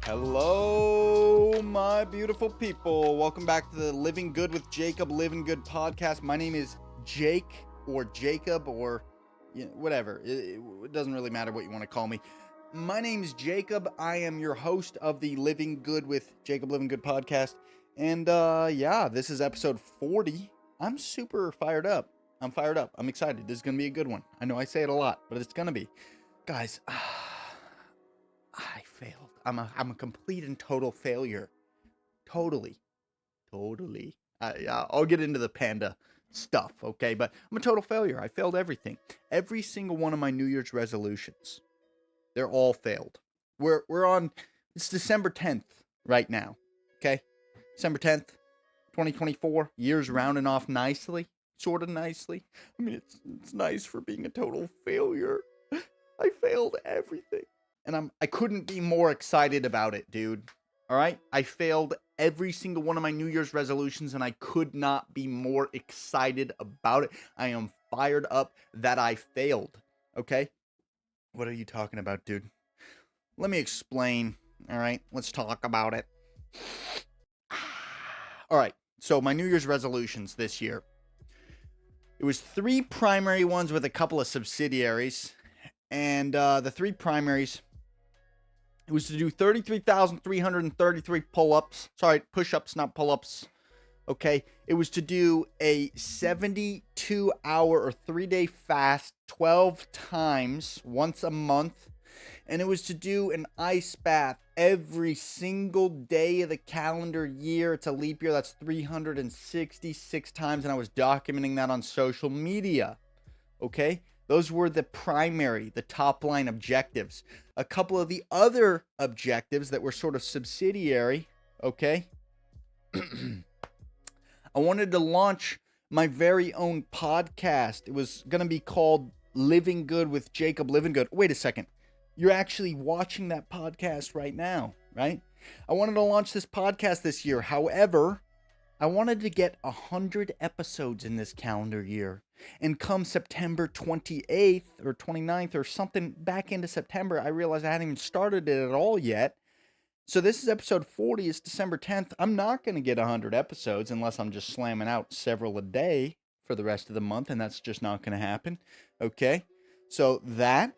Hello, my beautiful people. Welcome back to the Living Good with Jakeb Livengood podcast. My name is Jake or Jacob or whatever. It doesn't really matter what you want to call me. My name is Jacob. I am your host of the Living Good with Jakeb Livengood podcast. And this is episode 40. I'm super fired up. I'm fired up. I'm excited. This is going to be a good one. I know I say it a lot, but it's going to be. Guys, I failed. I'm a complete and total failure. Totally. I'll get into the panda stuff, okay? But I'm a total failure. I failed everything. Every single one of my New Year's resolutions. They're all failed. It's December 10th right now, okay? December 10th, 2024. Year's rounding off nicely, sort of nicely. I mean, it's nice for being a total failure. I failed everything. And I couldn't be more excited about it, dude. All right? I failed every single one of my New Year's resolutions, and I could not be more excited about it. I am fired up that I failed, okay? What are you talking about, dude? Let me explain, all right? Let's talk about it. All right, so my New Year's resolutions this year. It was 3 primary ones with a couple of subsidiaries, and the 3 primaries... It was to do 33,333 pull-ups. Sorry, push-ups, not pull-ups. Okay. It was to do a 72-hour or 3-day fast 12 times once a month. And it was to do an ice bath every single day of the calendar year. It's a leap year. That's 366 times. And I was documenting that on social media. Okay. Those were the top line objectives. A couple of the other objectives that were sort of subsidiary, okay? I wanted to launch my very own podcast. It was going to be called Living Good with Jakeb Livengood. Wait a second. You're actually watching that podcast right now, right? I wanted to launch this podcast this year. However, I wanted to get 100 episodes in this calendar year. And come September 28th or 29th or something back into September, I realized I hadn't even started it at all yet. So this is episode 40. It's December 10th. I'm not going to get 100 episodes unless I'm just slamming out several a day for the rest of the month. And that's just not going to happen. Okay. So that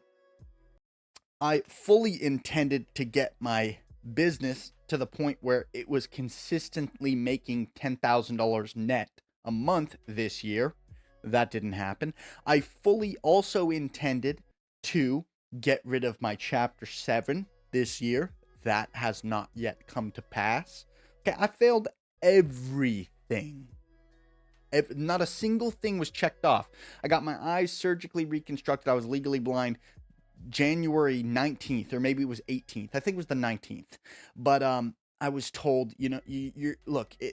I fully intended to get my business to the point where it was consistently making $10,000 net a month this year. That didn't happen. I fully also intended to get rid of my chapter 7 this year. That has not yet come to pass. Okay, I failed everything. Not a single thing was checked off. I got my eyes surgically reconstructed. I was legally blind January 19th, or maybe it was 18th. I think it was the 19th. But I was told, this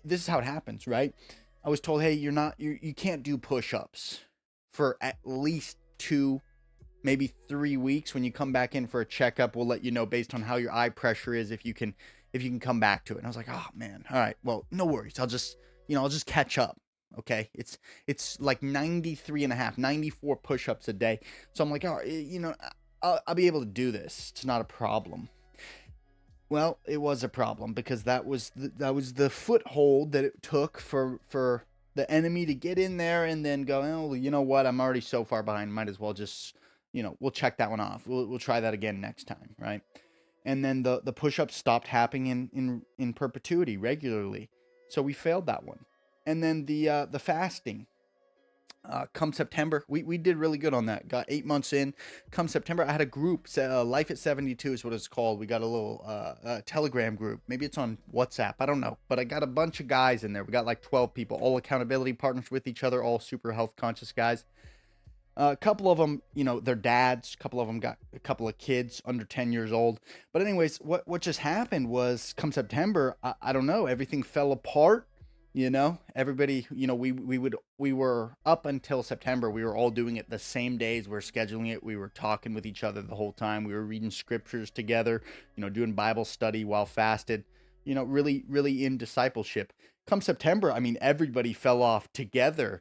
is how it happens, right? I was told, hey, you can't do push-ups for at least 2, maybe 3 weeks. When you come back in for a checkup, we'll let you know based on how your eye pressure is if you can come back to it. And I was like, oh man, all right, well, no worries. I'll just catch up. Okay. It's like 94 push-ups a day. So I'm like, oh, I'll be able to do this. It's not a problem. Well, it was a problem because that was the foothold that it took for the enemy to get in there and then go, oh, you know what? I'm already so far behind. Might as well just, we'll check that one off. We'll try that again next time, right? And then the push-ups stopped happening in perpetuity regularly, so we failed that one. And then the fasting. Come September, we did really good on that. Got 8 months in. Come September, I had a group. Life at 72 is what it's called. We got a little Telegram group. Maybe it's on WhatsApp. I don't know. But I got a bunch of guys in there. We got like 12 people, all accountability partners with each other, all super health conscious guys. A couple of them, they're dads. A couple of them got a couple of kids under 10 years old. But anyways, what just happened was come September, I don't know, everything fell apart. Everybody, we were up until September. We were all doing it the same days. We were scheduling it. We were talking with each other the whole time. We were reading scriptures together, doing Bible study while fasted, really, really in discipleship. Come September, I mean, everybody fell off together.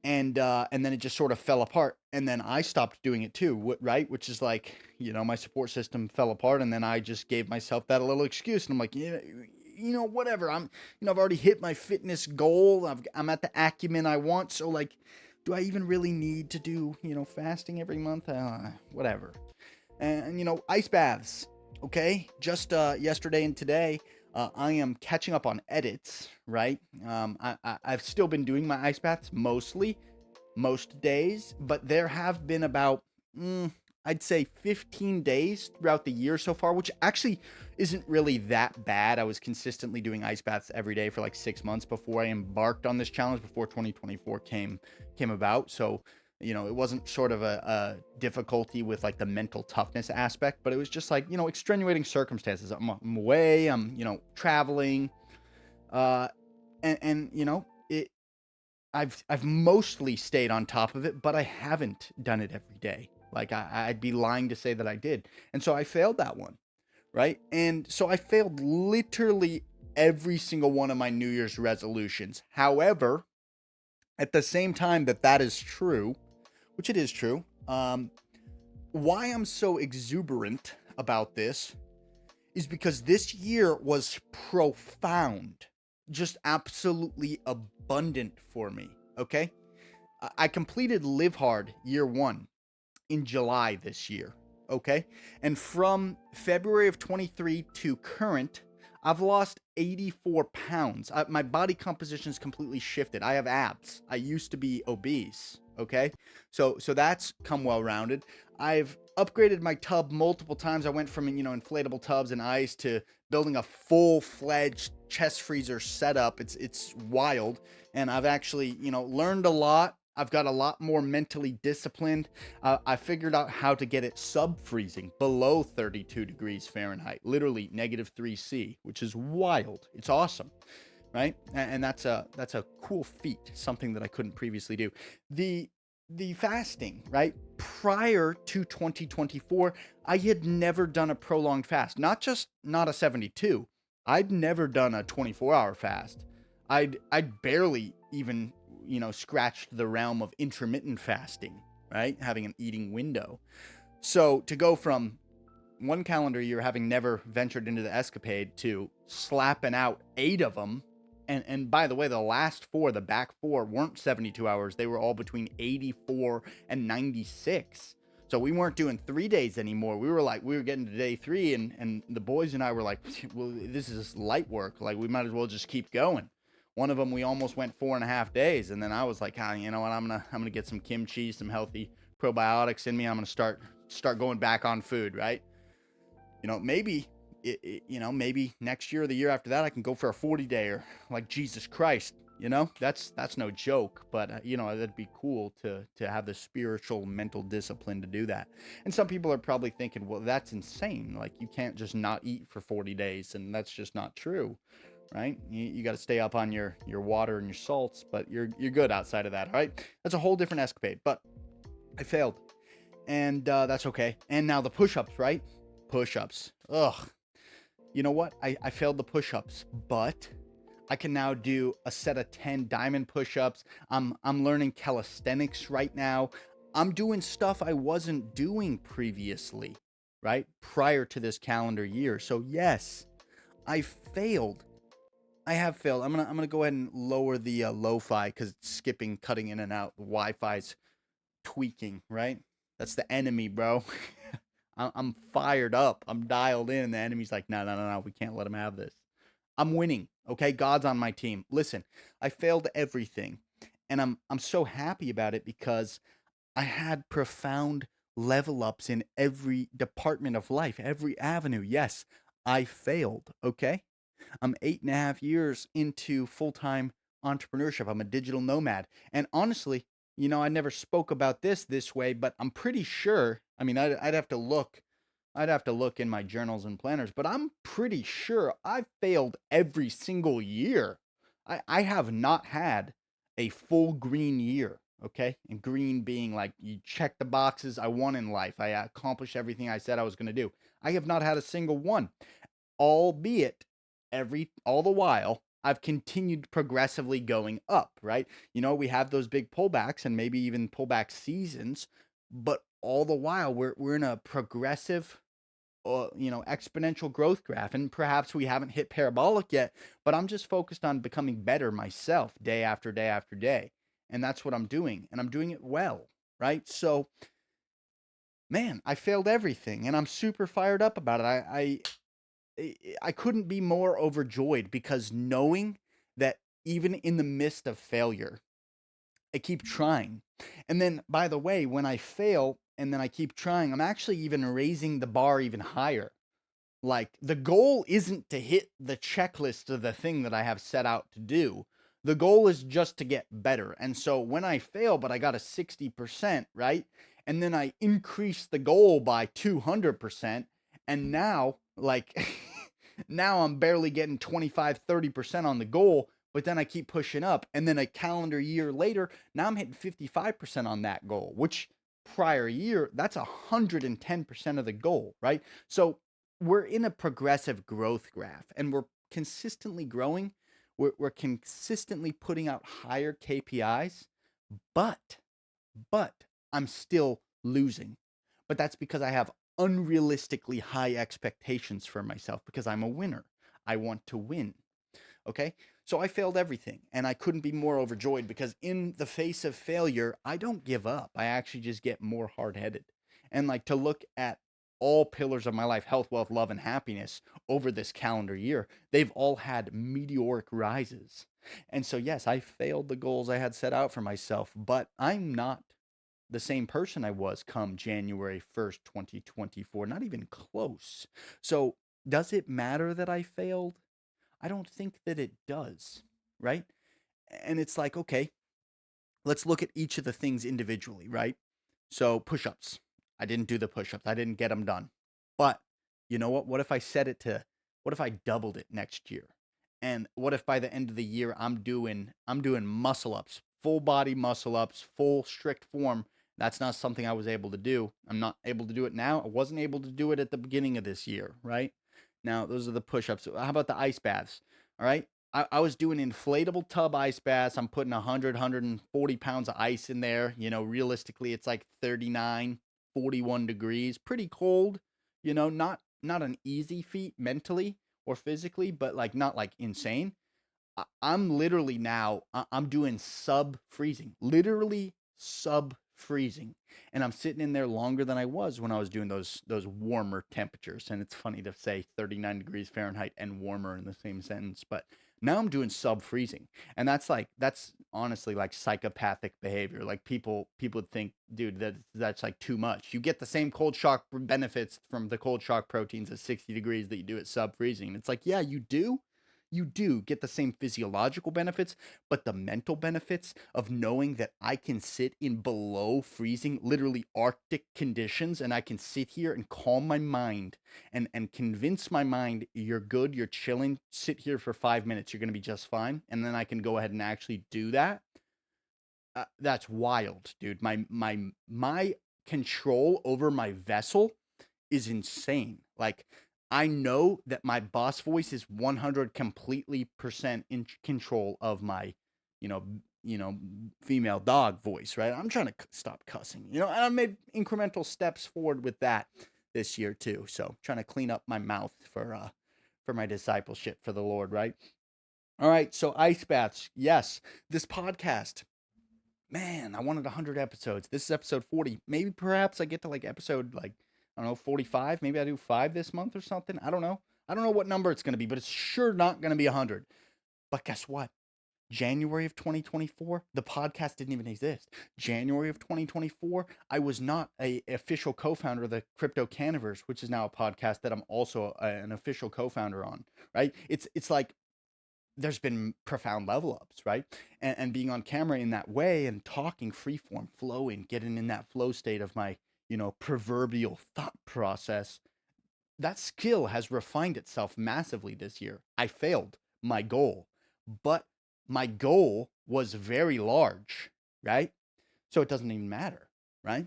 and then it just sort of fell apart, and then I stopped doing it too, right? Which is like, my support system fell apart, and then I just gave myself that a little excuse, and I'm like, yeah, whatever. I've already hit my fitness goal. I'm at the acumen I want, so like, do I even really need to do fasting every month? Whatever. And ice baths. Okay, just yesterday and today, I am catching up on edits. Right. I've still been doing my ice baths most days, but there have been about I'd say 15 days throughout the year so far, which actually isn't really that bad. I was consistently doing ice baths every day for like 6 months before I embarked on this challenge, before 2024 came about. So it wasn't sort of a difficulty with like the mental toughness aspect, but it was just like, extenuating circumstances. I'm away, I'm, traveling, uh, and it, I've mostly stayed on top of it, but I haven't done it every day. Like I'd be lying to say that I did. And so I failed that one, right? And so I failed literally every single one of my New Year's resolutions. However, at the same time that is true, which it is true, why I'm so exuberant about this is because this year was profound, just absolutely abundant for me. Okay. I completed Live Hard year one in July this year. Okay. And from February of 23 to current, I've lost 84 pounds. My body composition is completely shifted. I have abs. I used to be obese. Okay. So that's come well rounded. I've upgraded my tub multiple times. I went from, inflatable tubs and ice to building a full-fledged chest freezer setup. It's wild. And I've actually, learned a lot. I've got a lot more mentally disciplined. I figured out how to get it sub-freezing below 32 degrees Fahrenheit, literally -3°C, which is wild. It's awesome, right? And that's a cool feat, something that I couldn't previously do. The fasting, right? Prior to 2024, I had never done a prolonged fast, not a 72. I'd never done a 24-hour fast. I'd barely even scratched the realm of intermittent fasting, right? Having an eating window. So to go from one calendar year having never ventured into the escapade to slapping out 8 of them, and by the way, the last 4, the back 4, weren't 72 hours. They were all between 84 and 96. So we weren't doing 3 days anymore. We were getting to day 3, and the boys and I were like, well, this is light work. Like, we might as well just keep going. One of them, we almost went 4.5 days, and then I was like, you know what? I'm gonna get some kimchi, some healthy probiotics in me. I'm gonna start going back on food, right? Maybe maybe next year or the year after that, I can go for a 40-day or like Jesus Christ. That's no joke, but that'd be cool to have the spiritual mental discipline to do that. And some people are probably thinking, well, that's insane. Like, you can't just not eat for 40 days, and that's just not true. Right? You got to stay up on your water and your salts, but you're good outside of that. All right. That's a whole different escapade, but I failed, and that's okay. And now the push-ups, right? Push-ups. Ugh. You know what? I failed the push-ups, but I can now do a set of 10 diamond push-ups. I'm learning calisthenics right now. I'm doing stuff I wasn't doing previously, right? Prior to this calendar year. So yes, I failed. I have failed. I'm gonna go ahead and lower the lo-fi because it's skipping, cutting in and out. The Wi-Fi's tweaking, right? That's the enemy, bro. I'm fired up. I'm dialed in. The enemy's like, no. We can't let him have this. I'm winning. Okay, God's on my team. Listen, I failed everything, and I'm so happy about it because I had profound level ups in every department of life, every avenue. Yes, I failed. Okay. I'm 8.5 years into full-time entrepreneurship. I'm a digital nomad. And honestly, I never spoke about this way, but I'm pretty sure, I mean, I'd have to look. I'd have to look in my journals and planners, but I'm pretty sure I've failed every single year. I have not had a full green year. Okay. And green being like, you check the boxes I won in life. I accomplished everything I said I was going to do. I have not had a single one, albeit all the while I've continued progressively going up, right? We have those big pullbacks and maybe even pullback seasons, but all the while we're in a progressive exponential growth graph. And perhaps we haven't hit parabolic yet, but I'm just focused on becoming better myself day after day after day. And that's what I'm doing. And I'm doing it well, right? So, man, I failed everything and I'm super fired up about it. I couldn't be more overjoyed because knowing that even in the midst of failure, I keep trying. And then, by the way, when I fail and then I keep trying, I'm actually even raising the bar even higher. Like, the goal isn't to hit the checklist of the thing that I have set out to do. The goal is just to get better. And so when I fail, but I got a 60%, right? And then I increase the goal by 200%. And now, like, now I'm barely getting 25-30% on the goal, but then I keep pushing up. And then a calendar year later, now I'm hitting 55% on that goal, which prior year, that's 110% of the goal, right? So we're in a progressive growth graph and we're consistently growing. We're consistently putting out higher KPIs, but but I'm still losing. But that's because I have unrealistically high expectations for myself because I'm a winner. I want to win. Okay? So I failed everything and I couldn't be more overjoyed because in the face of failure, I don't give up. I actually just get more hard-headed. And like to look at all pillars of my life, health, wealth, love, and happiness over this calendar year, they've all had meteoric rises. And so, yes, I failed the goals I had set out for myself, but I'm not the same person I was come January 1st, 2024, not even close. So, does it matter that I failed? I don't think that it does, right? And it's like, okay, let's look at each of the things individually, right? So, push ups. I didn't do the push ups, I didn't get them done. But you know what? What if I doubled it next year? And what if by the end of the year I'm doing muscle ups, full body muscle ups, full strict form? That's not something I was able to do. I'm not able to do it now. I wasn't able to do it at the beginning of this year, right? Now, those are the push ups. How about the ice baths? All right. I was doing inflatable tub ice baths. I'm putting 140 pounds of ice in there. Realistically, it's like 39, 41 degrees. Pretty cold. Not an easy feat mentally or physically, but like not like insane. I'm literally now I'm doing sub freezing, literally sub freezing, and I'm sitting in there longer than I was when I was doing those warmer temperatures. And it's funny to say 39 degrees Fahrenheit and warmer in the same sentence, but now I'm doing sub freezing, and that's honestly like psychopathic behavior. Like people would think, dude, that's like too much. You get the same cold shock benefits from the cold shock proteins at 60 degrees that you do at sub freezing. It's like, yeah, you do get the same physiological benefits, but the mental benefits of knowing that I can sit in below freezing, literally Arctic conditions, and I can sit here and calm my mind and convince my mind you're good, you're chilling, sit here for 5 minutes, you're gonna be just fine, and then I can go ahead and actually do that. That's wild, dude. My control over my vessel is insane. Like, I know that my boss voice is 100 completely percent in control of my, you know, female dog voice, right? I'm trying to stop cussing, and I made incremental steps forward with that this year too. So trying to clean up my mouth for my discipleship for the Lord, right? All right, so ice baths. Yes, this podcast, man, I wanted 100 episodes. This is episode 40. Maybe perhaps I get to like episode like I don't know, 45. Maybe I do 5 this month or something. I don't know. I don't know what number it's going to be, but it's sure not going to be 100. But guess what? January of 2024, the podcast didn't even exist. January of 2024, I was not a official co-founder of the Crypto Caniverse, which is now a podcast that I'm also an official co-founder on, right? It's like there's been profound level ups, right? And being on camera in that way and talking freeform, flowing, getting in that flow state of my, proverbial thought process, that skill has refined itself massively this year. I failed my goal, but my goal was very large, right? So it doesn't even matter, right?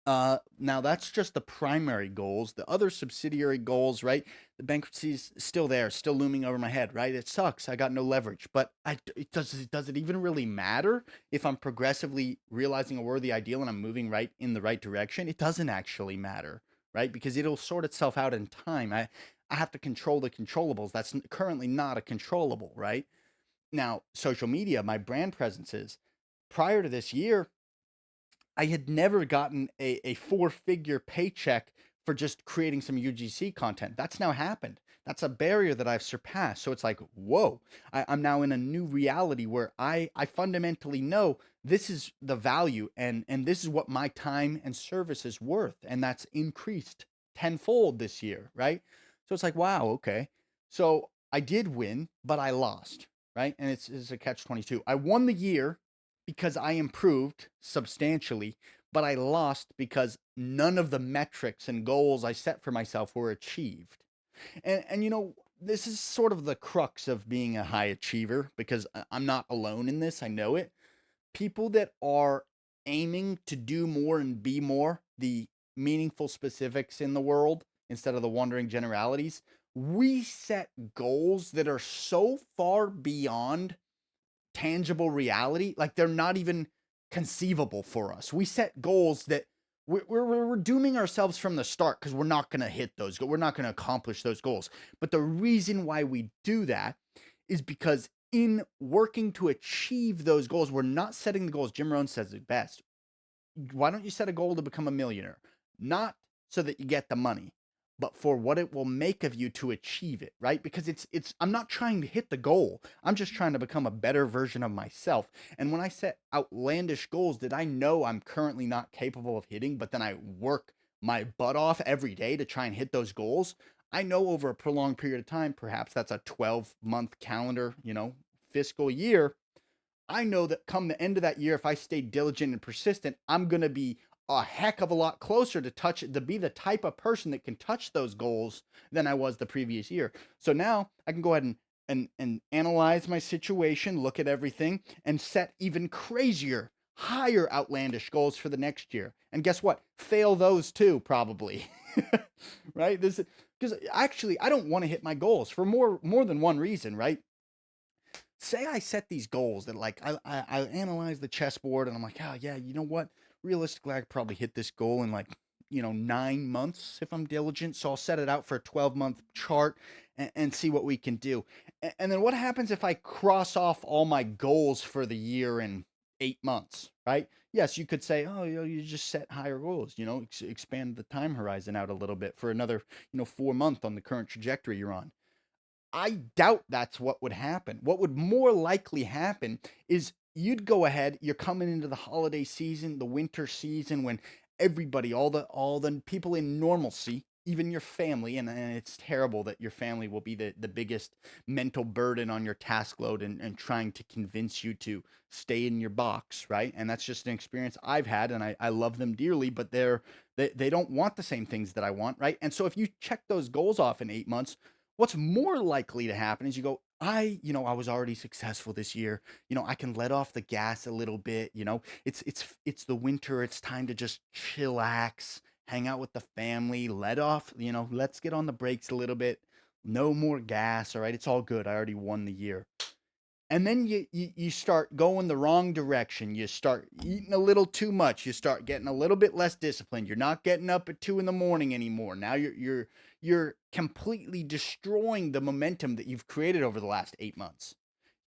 Now that's just the primary goals. The other subsidiary goals, right? The bankruptcy's still there, still looming over my head, right? It sucks. I got no leverage, but does it even really matter if I'm progressively realizing a worthy ideal and I'm moving right in the right direction? It doesn't actually matter, right? Because it'll sort itself out in time. I have to control the controllables. That's currently not a controllable, right? Now, social media, my brand presence is prior to this year, I had never gotten a four-figure paycheck for just creating some UGC content. That's now happened. That's a barrier that I've surpassed. So it's like, whoa, I'm now in a new reality where I fundamentally know this is the value and this is what my time and service is worth. And that's increased tenfold this year, right? So it's like, wow, okay. So I did win, but I lost, right? And it's a catch 22. I won the year because I improved substantially, but I lost because none of the metrics and goals I set for myself were achieved. And this is sort of the crux of being a high achiever because I'm not alone in this. I know it. People that are aiming to do more and be more, the meaningful specifics in the world instead of the wandering generalities, we set goals that are so far beyond tangible reality, like they're not even conceivable for us. We set goals that we're dooming ourselves from the start because we're not going to hit those. We're not going to accomplish those goals. But the reason why we do that is because in working to achieve those goals, we're not setting the goals. Jim Rohn says it best. Why don't you set a goal to become a millionaire? Not so that you get the money, but for what it will make of you to achieve it, right? Because it's I'm not trying to hit the goal. I'm just trying to become a better version of myself. And when I set outlandish goals that I know I'm currently not capable of hitting, but then I work my butt off every day to try and hit those goals, I know over a prolonged period of time, perhaps that's a 12-month calendar, fiscal year, I know that come the end of that year, if I stay diligent and persistent, I'm going to be a heck of a lot closer to be the type of person that can touch those goals than I was the previous year. So now I can go ahead and analyze my situation, look at everything, and set even crazier, higher outlandish goals for the next year. And guess what? Fail those too, probably. Right? This because actually I don't want to hit my goals for more than one reason, right? Say I set these goals that like I analyze the chessboard and I'm like, oh yeah, you know what? Realistically, I could probably hit this goal in like 9 months if I'm diligent. So I'll set it out for a 12-month chart and see what we can do. And then what happens if I cross off all my goals for the year in 8 months? Right? Yes, you could say, oh, you just set higher goals. Expand the time horizon out a little bit for another 4 month on the current trajectory you're on. I doubt that's what would happen. What would more likely happen is you'd go ahead, you're coming into the holiday season, the winter season when everybody, all the people in normalcy, even your family, and it's terrible that your family will be the biggest mental burden on your task load and trying to convince you to stay in your box, right? And that's just an experience I've had and I love them dearly, but they don't want the same things that I want, right? And so if you check those goals off in 8 months, what's more likely to happen is you go, I was already successful this year. I can let off the gas a little bit. It's the winter. It's time to just chillax, hang out with the family, let off. Let's get on the brakes a little bit. No more gas. All right, it's all good. I already won the year. And then you start going the wrong direction. You start eating a little too much. You start getting a little bit less disciplined. You're not getting up at 2 in the morning anymore. Now you're completely destroying the momentum that you've created over the last 8 months.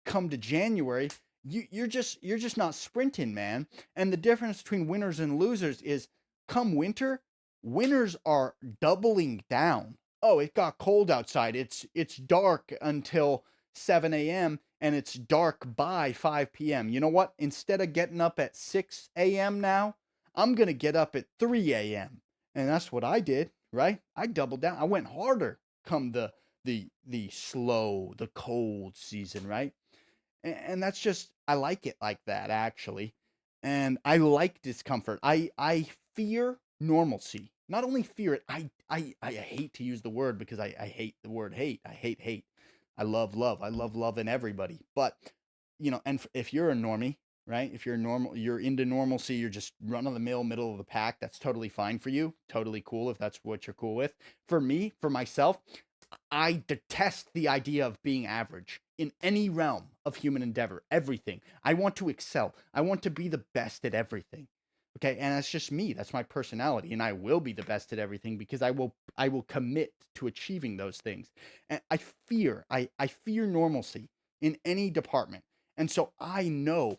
Come to January, you're just not sprinting, man. And the difference between winners and losers is come winter, winners are doubling down. Oh, it got cold outside. It's dark until 7 a.m. and it's dark by 5 p.m. You know what? Instead of getting up at 6 a.m. now, I'm going to get up at 3 a.m. And that's what I did, right? I doubled down. I went harder come the slow, the cold season, right? And that's just I like it like that actually. And I like discomfort. I fear normalcy. Not only fear it, I hate to use the word because I hate the word hate. I hate hate. I love love. I love loving everybody. But and if you're a normie, right? If you're into normalcy, you're just run of the mill, middle of the pack. That's totally fine for you. Totally cool if that's what you're cool with. For me, for myself, I detest the idea of being average in any realm of human endeavor, everything. I want to excel. I want to be the best at everything. Okay, and that's just me. That's my personality, and I will be the best at everything because I will commit to achieving those things. And I fear normalcy in any department. And so I know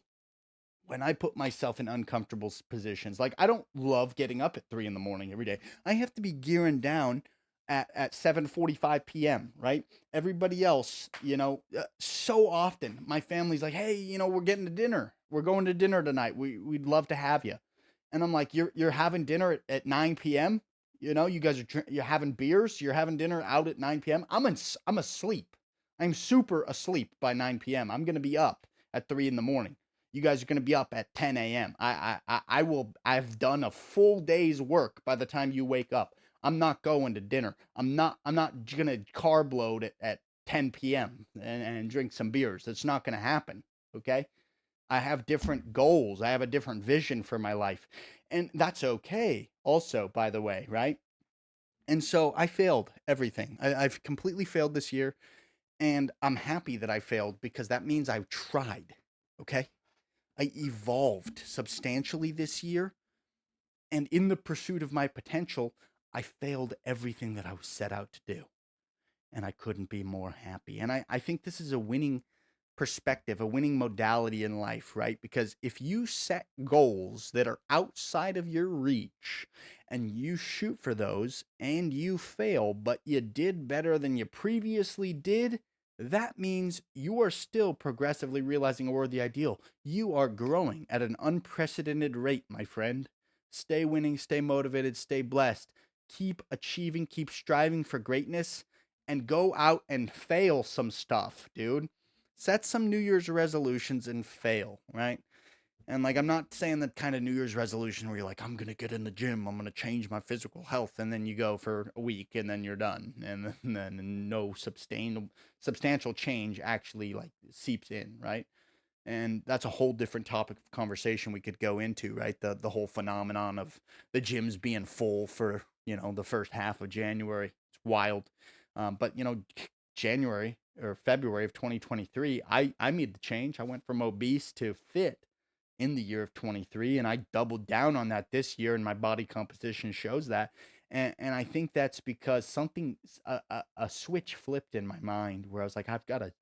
when I put myself in uncomfortable positions, like I don't love getting up at 3 in the morning every day. I have to be gearing down at 7:45 p.m. Right? Everybody else, so often my family's like, "Hey, we're getting to dinner. We're going to dinner tonight. We'd love to have you." And I'm like, "You're having dinner at 9 p.m. You guys you're having beers. You're having dinner out at 9 p.m. I'm asleep. I'm super asleep by 9 p.m. I'm gonna be up at 3 in the morning. You guys are going to be up at 10 a.m. I've done a full day's work by the time you wake up. I'm not going to dinner. I'm not going to carb load at 10 p.m. and drink some beers. That's not going to happen. Okay. I have different goals. I have a different vision for my life. And that's okay also, by the way. Right. And so I failed everything. I've completely failed this year. And I'm happy that I failed because that means I tried. Okay. I evolved substantially this year, and in the pursuit of my potential, I failed everything that I was set out to do, and I couldn't be more happy. And I think this is a winning perspective, a winning modality in life, right? Because if you set goals that are outside of your reach and you shoot for those and you fail, but you did better than you previously did, that means you are still progressively realizing a worthy ideal. You are growing at an unprecedented rate, my friend. Stay winning, stay motivated, stay blessed. Keep achieving, keep striving for greatness, and go out and fail some stuff, dude. Set some New Year's resolutions and fail, right? And like, I'm not saying that kind of New Year's resolution where you're like, I'm going to get in the gym, I'm going to change my physical health. And then you go for a week and then you're done. And then no substantial change actually like seeps in, right? And that's a whole different topic of conversation we could go into, right? The whole phenomenon of the gyms being full for, the first half of January. It's wild. But January or February of 2023, I made the change. I went from obese to fit in the year of 23, and I doubled down on that this year, and my body composition shows that. And I think that's because a switch flipped in my mind where I was like, I've got to,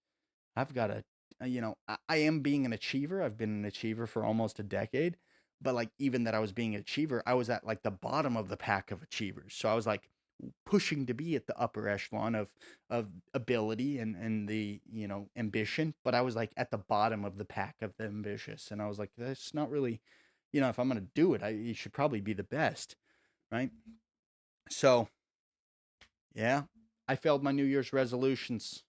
I am being an achiever. I've been an achiever for almost a decade, but like even that I was being an achiever, I was at like the bottom of the pack of achievers. So I was like pushing to be at the upper echelon of ability and the, ambition, but I was like at the bottom of the pack of the ambitious. And I was like, that's not really, if I'm going to do it, you should probably be the best, right? So yeah, I failed my New Year's resolutions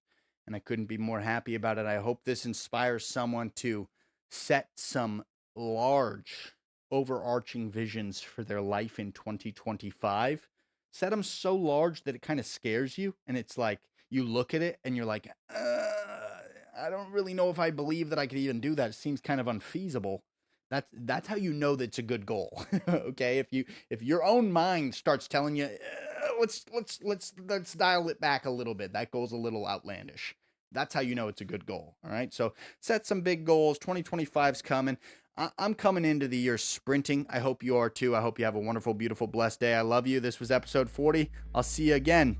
and I couldn't be more happy about it. I hope this inspires someone to set some large, overarching visions for their life in 2025. Set them so large that it kind of scares you. And it's like you look at it and you're like, I don't really know if I believe that I could even do that. It seems kind of unfeasible. That's how you know that it's a good goal. Okay, if your own mind starts telling you, let's dial it back a little bit. That goal's a little outlandish. That's how you know it's a good goal. All right, so set some big goals. 2025's coming. I'm coming into the year sprinting. I hope you are too. I hope you have a wonderful, beautiful, blessed day. I love you. This was episode 40. I'll see you again